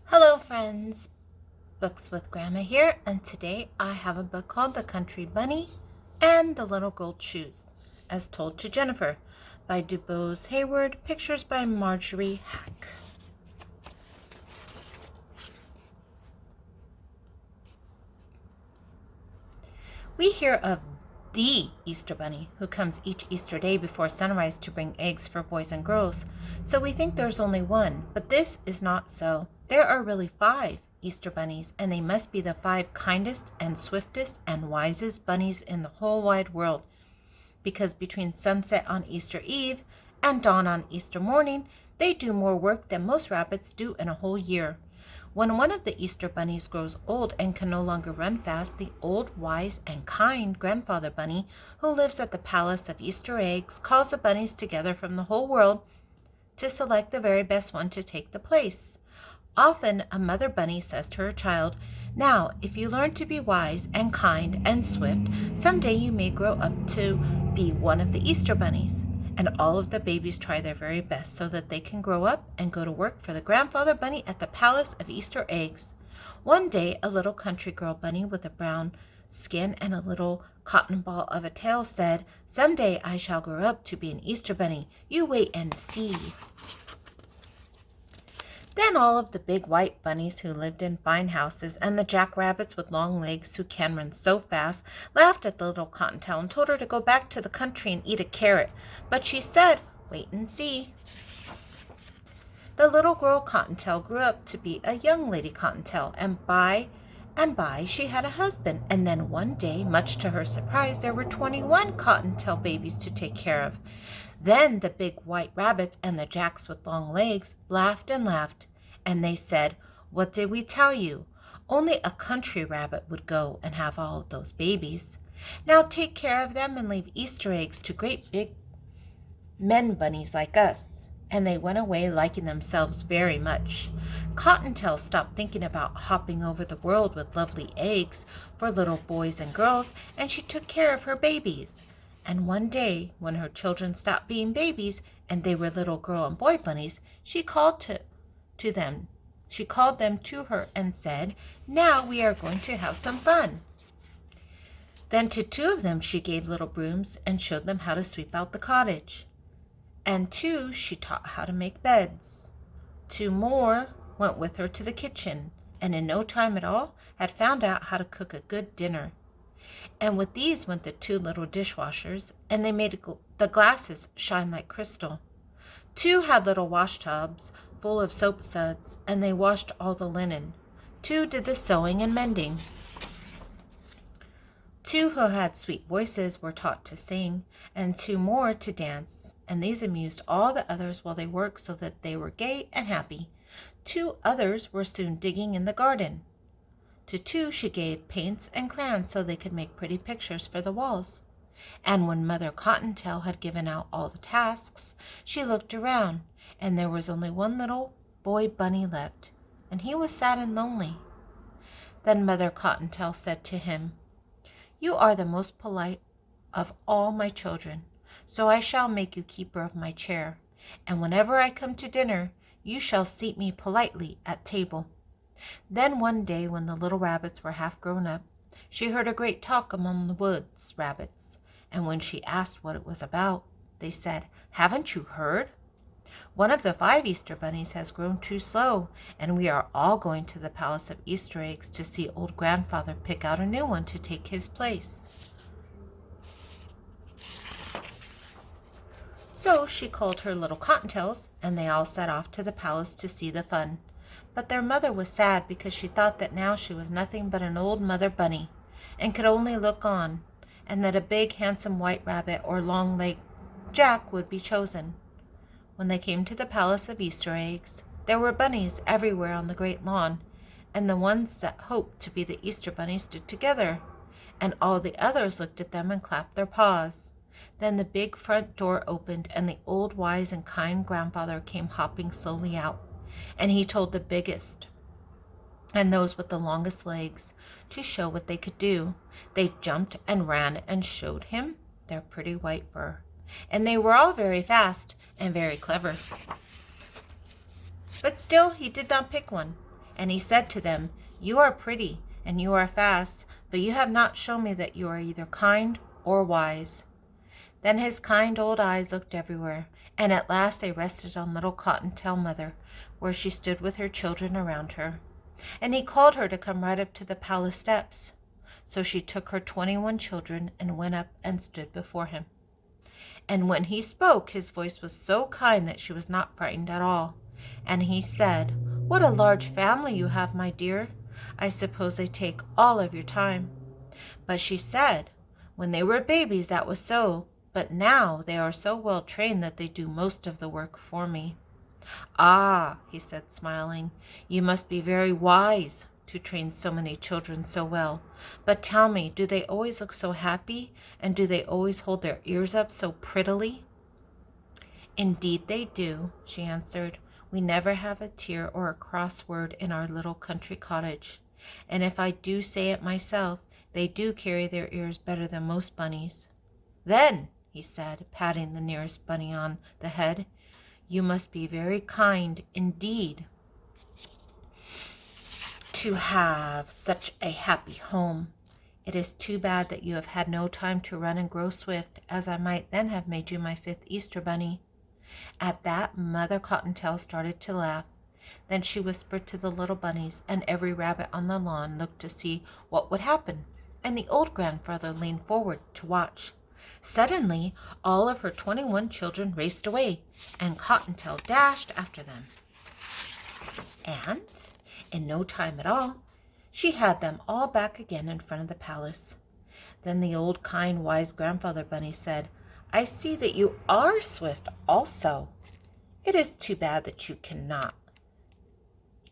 Hello friends, Books with Grandma here, and today I have a book called The Country Bunny and the Little Gold Shoes, as told to Jennifer, by DuBose Heyward, pictures by Marjorie Flack. We hear of the Easter Bunny, who comes each Easter day before sunrise to bring eggs for boys and girls, so we think there's only one, but this is not so. There are really 5 Easter bunnies, and they must be the 5 kindest and swiftest and wisest bunnies in the whole wide world, because between sunset on Easter Eve and dawn on Easter morning, they do more work than most rabbits do in a whole year. When one of the Easter bunnies grows old and can no longer run fast, the old, wise, and kind grandfather bunny, who lives at the Palace of Easter Eggs, calls the bunnies together from the whole world to select the very best one to take the place. Often a mother bunny says to her child, "Now, if you learn to be wise and kind and swift, someday you may grow up to be one of the Easter bunnies." And all of the babies try their very best so that they can grow up and go to work for the grandfather bunny at the Palace of Easter Eggs. One day, a little country girl bunny with a brown skin and a little cotton ball of a tail said, "Someday I shall grow up to be an Easter bunny. You wait and see." Then all of the big white bunnies who lived in fine houses and the jackrabbits with long legs who can run so fast laughed at the little Cottontail and told her to go back to the country and eat a carrot. But she said, "Wait and see." The little girl Cottontail grew up to be a young lady Cottontail, and by she had a husband. And then one day, much to her surprise, there were 21 Cottontail babies to take care of. Then the big white rabbits and the jacks with long legs laughed and laughed, and they said, "What did we tell you? Only a country rabbit would go and have all of those babies. Now take care of them and leave Easter eggs to great big men bunnies like us." And they went away liking themselves very much. Cottontail stopped thinking about hopping over the world with lovely eggs for little boys and girls, and she took care of her babies. And one day, when her children stopped being babies and they were little girl and boy bunnies, she called them. She called them to her and said, "Now we are going to have some fun." Then to 2 of them she gave little brooms and showed them how to sweep out the cottage. And 2 she taught how to make beds. 2 more went with her to the kitchen, and in no time at all had found out how to cook a good dinner. And with these went the 2 little dishwashers, and they made the glasses shine like crystal. 2 had little wash tubs full of soap suds, and they washed all the linen. 2 did the sewing and mending. 2 who had sweet voices were taught to sing, and 2 more to dance, and these amused all the others while they worked so that they were gay and happy. 2 others were soon digging in the garden. To 2 she gave paints and crayons so they could make pretty pictures for the walls. And when Mother Cottontail had given out all the tasks, she looked around, and there was only one little boy bunny left, and he was sad and lonely. Then Mother Cottontail said to him, "You are the most polite of all my children, so I shall make you keeper of my chair, and whenever I come to dinner, you shall seat me politely at table." Then one day, when the little rabbits were half grown up, she heard a great talk among the woods rabbits, and when she asked what it was about, they said, "Haven't you heard? One of the 5 Easter bunnies has grown too slow, and we are all going to the Palace of Easter Eggs to see old grandfather pick out a new one to take his place." So she called her little Cottontails, and they all set off to the palace to see the fun. But their mother was sad because she thought that now she was nothing but an old mother bunny, and could only look on, and that a big handsome white rabbit or long-legged jack would be chosen. When they came to the Palace of Easter Eggs, there were bunnies everywhere on the great lawn, and the ones that hoped to be the Easter bunnies stood together, and all the others looked at them and clapped their paws. Then the big front door opened, and the old, wise, and kind grandfather came hopping slowly out, and he told the biggest and those with the longest legs to show what they could do. They jumped and ran and showed him their pretty white fur, and they were all very fast and very clever. But still he did not pick one, And he said to them, "You are pretty, and you are fast, but you have not shown me that you are either kind or wise." Then his kind old eyes looked everywhere, and at last they rested on little Cottontail Mother, where she stood with her children around her. And he called her to come right up to the palace steps. So she took her 21 children and went up and stood before him. And when he spoke, his voice was so kind that she was not frightened at all. And he said, "What a large family you have, my dear. I suppose they take all of your time." But she said, "When they were babies, that was so, but now they are so well trained that they do most of the work for me." "Ah," he said, smiling, "you must be very wise to train so many children so well. But tell me, do they always look so happy, and do they always hold their ears up so prettily?" "Indeed they do," she answered. "We never have a tear or a cross word in our little country cottage. And if I do say it myself, they do carry their ears better than most bunnies." "Then," he said, patting the nearest bunny on the head, "you must be very kind indeed to have such a happy home. It is too bad that you have had no time to run and grow swift, as I might then have made you my 5th Easter bunny." At that, Mother Cottontail started to laugh. Then she whispered to the little bunnies, and every rabbit on the lawn looked to see what would happen, and the old grandfather leaned forward to watch. Suddenly, all of her 21 children raced away, and Cottontail dashed after them. And in no time at all, she had them all back again in front of the palace. Then the old, kind, wise grandfather bunny said, "I see that you are swift also. It is too bad that you cannot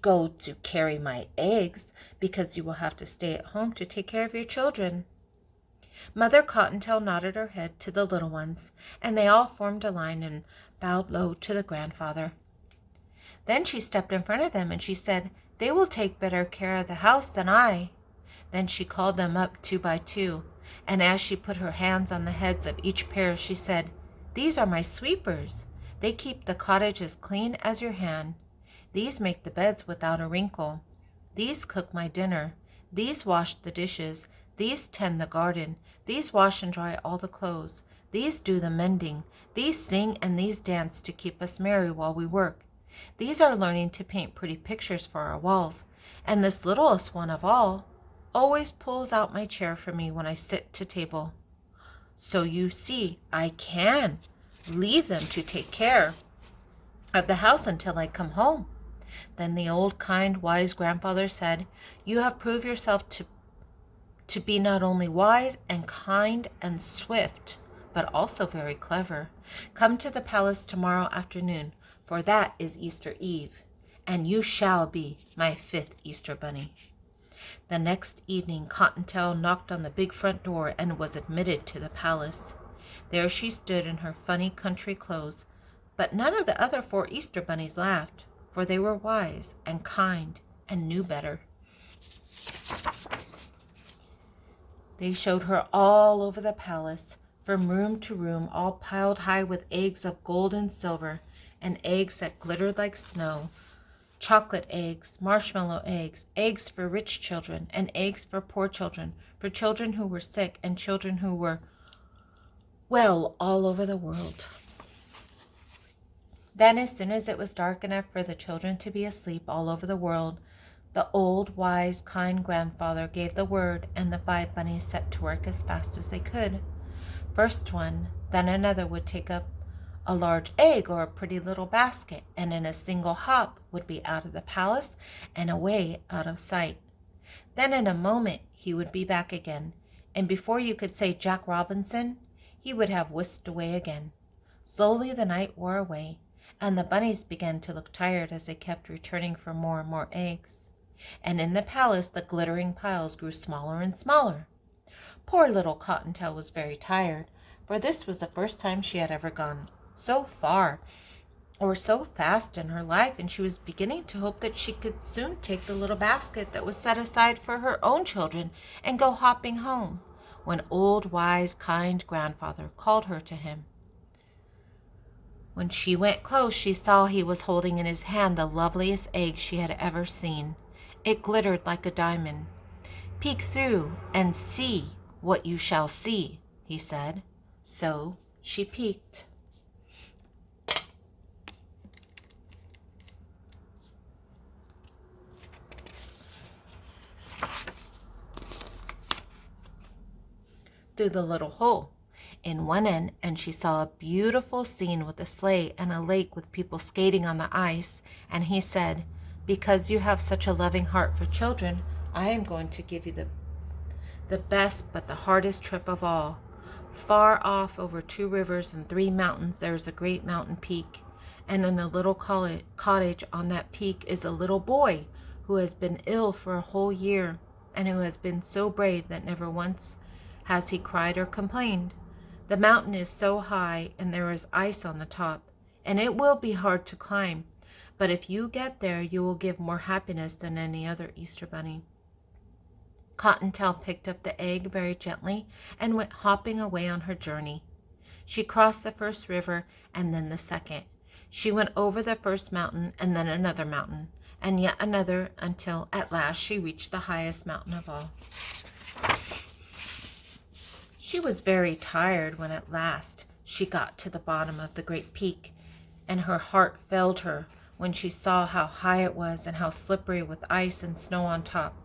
go to carry my eggs, because you will have to stay at home to take care of your children." Mother Cottontail nodded her head to the little ones, and they all formed a line and bowed low to the grandfather. Then she stepped in front of them, and she said, "They will take better care of the house than I." Then she called them up 2 by 2, and as she put her hands on the heads of each pair, she said, "These are my sweepers. They keep the cottage as clean as your hand. These make the beds without a wrinkle. These cook my dinner. These wash the dishes. These tend the garden. These wash and dry all the clothes. These do the mending. These sing and these dance to keep us merry while we work. These are learning to paint pretty pictures for our walls. And this littlest one of all always pulls out my chair for me when I sit to table. So you see, I can leave them to take care of the house until I come home." Then the old, kind, wise grandfather said, "You have proved yourself to be not only wise and kind and swift, but also very clever. Come to the palace tomorrow afternoon, for that is Easter Eve, and you shall be my 5th Easter bunny." The next evening, Cottontail knocked on the big front door and was admitted to the palace. There she stood in her funny country clothes, but none of the other 4 Easter bunnies laughed, for they were wise and kind and knew better. They showed her all over the palace, from room to room, all piled high with eggs of gold and silver, and eggs that glittered like snow, chocolate eggs, marshmallow eggs, eggs for rich children, and eggs for poor children, for children who were sick, and children who were well all over the world. Then, as soon as it was dark enough for the children to be asleep all over the world, the old, wise, kind grandfather gave the word, and the 5 bunnies set to work as fast as they could. First one, then another would take up a large egg or a pretty little basket, and in a single hop would be out of the palace and away out of sight. Then in a moment he would be back again, and before you could say Jack Robinson, he would have whisked away again. Slowly the night wore away, and the bunnies began to look tired as they kept returning for more and more eggs. And in the palace the glittering piles grew smaller and smaller. Poor little Cottontail was very tired, for this was the first time she had ever gone so far or so fast in her life, and she was beginning to hope that she could soon take the little basket that was set aside for her own children and go hopping home, when old, wise, kind grandfather called her to him. When she went close, she saw he was holding in his hand the loveliest egg she had ever seen, It glittered like a diamond. "Peek through and see what you shall see," he said. So she peeked. Through the little hole in one end, and she saw a beautiful scene with a sleigh and a lake with people skating on the ice. And he said, "Because you have such a loving heart for children, I am going to give you the best but the hardest trip of all. Far off over 2 rivers and 3 mountains there is a great mountain peak, and in a little cottage on that peak is a little boy who has been ill for a whole year, and who has been so brave that never once has he cried or complained. The mountain is so high, and there is ice on the top, and it will be hard to climb, but if you get there, you will give more happiness than any other Easter bunny." Cottontail picked up the egg very gently and went hopping away on her journey. She crossed the first river and then the second. She went over the first mountain and then another mountain, and yet another, until at last she reached the highest mountain of all. She was very tired when at last she got to the bottom of the great peak, and her heart failed her when she saw how high it was and how slippery with ice and snow on top.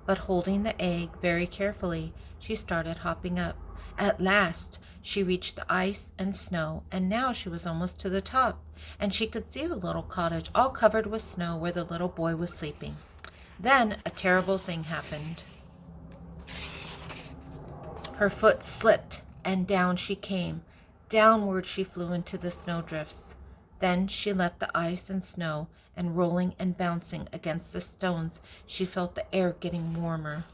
But holding the egg very carefully, she started hopping up. At last she reached the ice and snow, and now she was almost to the top, and she could see the little cottage all covered with snow where the little boy was sleeping. Then a terrible thing happened. Her foot slipped, and down she came. Downward she flew into the snowdrifts. Then she left the ice and snow, and rolling and bouncing against the stones, she felt the air getting warmer.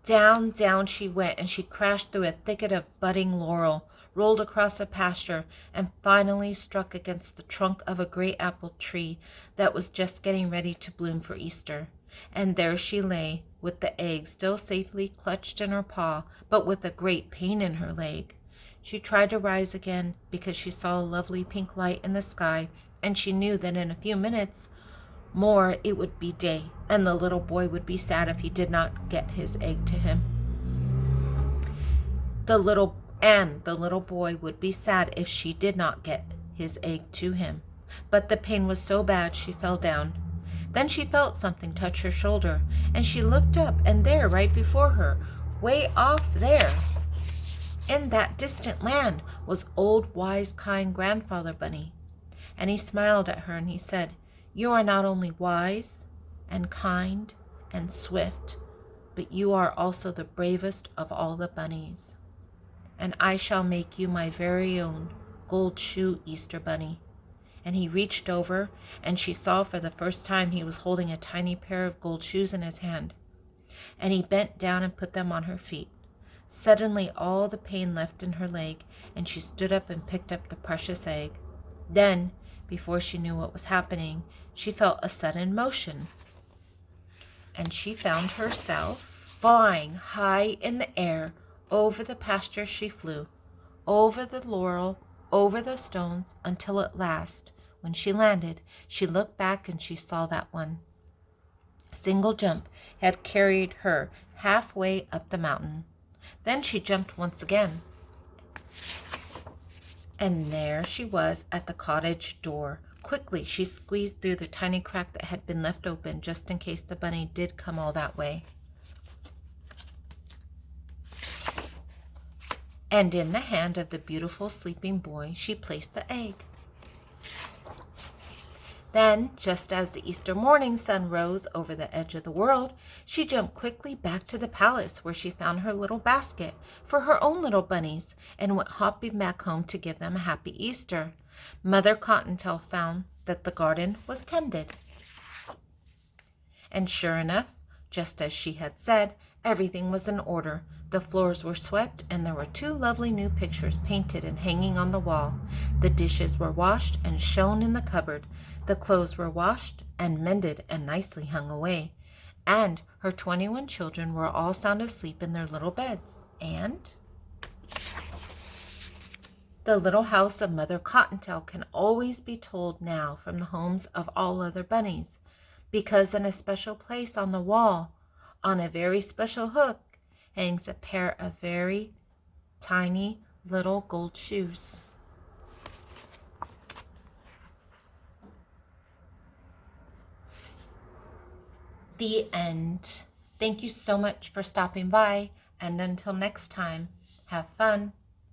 Down, down she went, and she crashed through a thicket of budding laurel, rolled across a pasture, and finally struck against the trunk of a great apple tree that was just getting ready to bloom for Easter. And there she lay, with the egg still safely clutched in her paw, but with a great pain in her leg. She tried to rise again, because she saw a lovely pink light in the sky, and she knew that in a few minutes more it would be day, and the little boy would be sad if he did not get his egg to him. The little boy would be sad if she did not get his egg to him. But the pain was so bad she fell down. Then she felt something touch her shoulder, and she looked up, and there, right before her, way off there, in that distant land, was old, wise, kind Grandfather Bunny. And he smiled at her, and he said, "You are not only wise and kind and swift, but you are also the bravest of all the bunnies. And I shall make you my very own gold shoe Easter bunny." And he reached over, and she saw for the first time he was holding a tiny pair of gold shoes in his hand. And he bent down and put them on her feet. Suddenly all the pain left in her leg, and she stood up and picked up the precious egg. Then, before she knew what was happening, she felt a sudden motion, and she found herself flying high in the air. Over the pasture she flew, over the laurel, over the stones, until at last, when she landed, she looked back and she saw that one single jump had carried her halfway up the mountain. Then she jumped once again, and there she was at the cottage door. Quickly she squeezed through the tiny crack that had been left open just in case the bunny did come all that way. And in the hand of the beautiful sleeping boy she placed the egg. Then, just as the Easter morning sun rose over the edge of the world, she jumped quickly back to the palace, where she found her little basket for her own little bunnies, and went hopping back home to give them a happy Easter. Mother Cottontail found that the garden was tended. And sure enough, just as she had said, everything was in order. The floors were swept, and there were 2 lovely new pictures painted and hanging on the wall. The dishes were washed and shone in the cupboard. The clothes were washed and mended and nicely hung away. And her 21 children were all sound asleep in their little beds. And The little house of Mother Cottontail can always be told now from the homes of all other bunnies, because in a special place on the wall, on a very special hook, hangs a pair of very tiny little gold shoes. The end. Thank you so much for stopping by, and until next time, have fun.